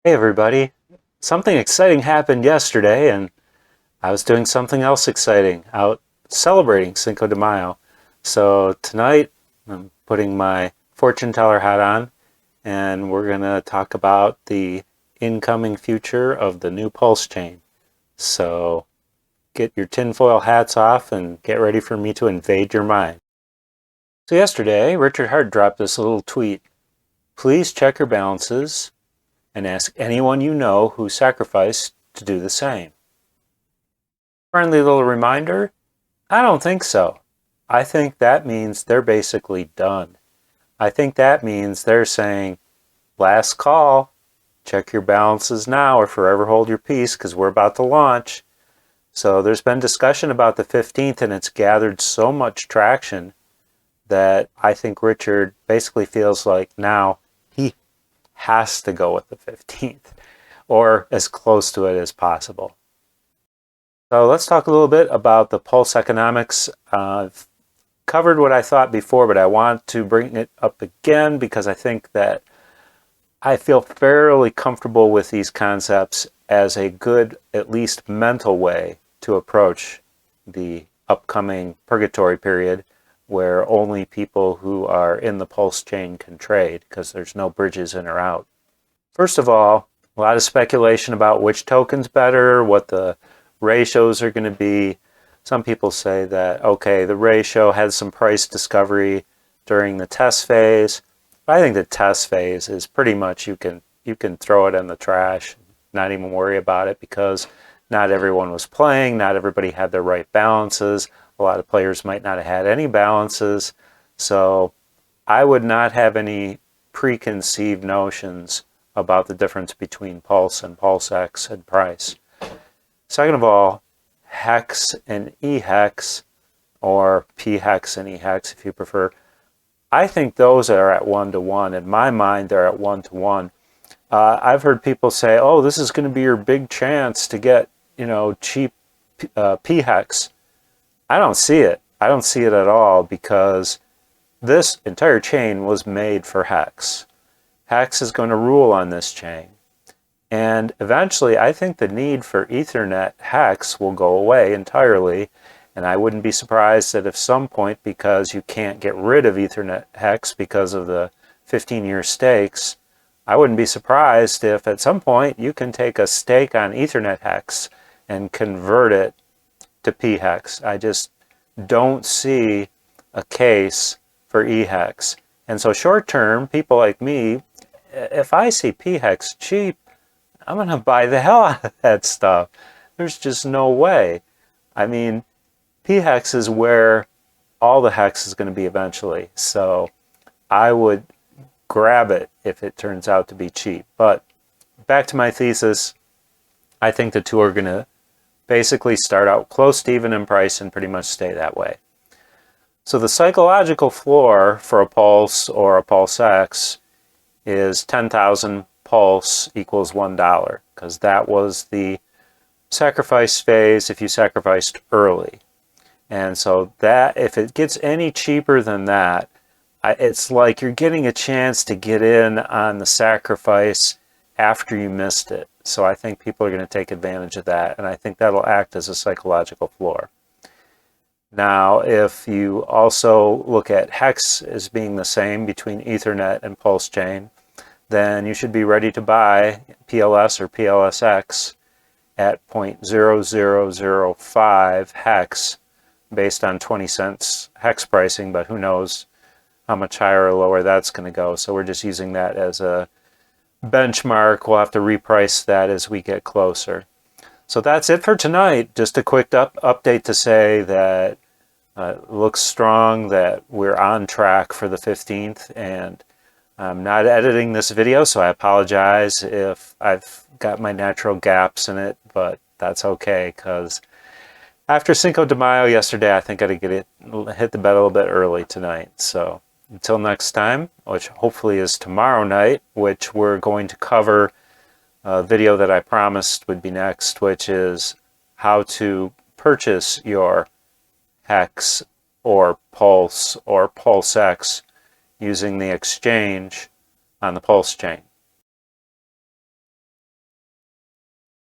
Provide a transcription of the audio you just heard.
Hey everybody, something exciting happened yesterday and I was doing something else exciting out celebrating Cinco de Mayo. So tonight I'm putting my fortune teller hat on and we're going to talk about the incoming future of the new pulse chain. So get your tinfoil hats off and get ready for me to invade your mind. So yesterday Richard Hart dropped this little tweet. Please check your balances and ask anyone you know who sacrificed to do the same. Friendly little reminder, I don't think so. I think that means they're basically done. I think that means they're saying, last call, check your balances now or forever hold your peace because we're about to launch. So there's been discussion about the 15th and it's gathered so much traction that I think Richard basically feels like now he has to go with the 15th or as close to it as possible. So let's talk a little bit about the pulse economics. I've covered what I thought before, but I want to bring it up again because I think that I feel fairly comfortable with these concepts as a good, at least mental way to approach the upcoming purgatory period where only people who are in the pulse chain can trade because there's no bridges in or out. First of all, a lot of speculation about which token's better, what the ratios are going to be. Some people say that, okay, the ratio had some price discovery during the test phase. But I think the test phase is pretty much you can throw it in the trash, not even worry about it because not everyone was playing, not everybody had their right balances. A lot of players might not have had any balances. So I would not have any preconceived notions about the difference between pulse and PulseX and price. Second of all, hex and eHex, or pHEX and eHex if you prefer, I think those are at 1-to-1. In my mind, they're at 1-to-1. I've heard people say, oh, this is going to be your big chance to get, cheap pHEX. I don't see it. I don't see it at all because this entire chain was made for hex. Hex is going to rule on this chain. And eventually, I think the need for Ethernet hex will go away entirely. And I wouldn't be surprised that at some point, because you can't get rid of Ethernet hex because of the 15-year stakes, I wouldn't be surprised if at some point you can take a stake on Ethernet hex and convert it to pHEX. I just don't see a case for eHex. And so short term, people like me, if I see pHEX cheap, I'm going to buy the hell out of that stuff. There's just no way. I mean, pHEX is where all the hex is going to be eventually. So I would grab it if it turns out to be cheap. But back to my thesis, I think the two are going to basically start out close to even in price and pretty much stay that way. So the psychological floor for a pulse or a PulseX is 10,000 pulse equals $1 because that was the sacrifice phase if you sacrificed early. And so that if it gets any cheaper than that, it's like you're getting a chance to get in on the sacrifice after you missed it. So I think people are going to take advantage of that, and I think that'll act as a psychological floor. Now, if you also look at hex as being the same between Ethernet and pulse chain, then you should be ready to buy PLS or PLSX at 0.0005 hex based on 20 cents hex pricing, but who knows how much higher or lower that's going to go. So we're just using that as a benchmark. We'll have to reprice that as we get closer. So that's it for tonight. Just a quick update to say that it looks strong, that we're on track for the 15th, and I'm not editing this video, so I apologize if I've got my natural gaps in it, but that's okay, because after Cinco de Mayo yesterday, I think I got to hit the bed a little bit early tonight. So until next time, which hopefully is tomorrow night, which we're going to cover a video that I promised would be next, which is how to purchase your hex or pulse or PulseX using the exchange on the pulse chain.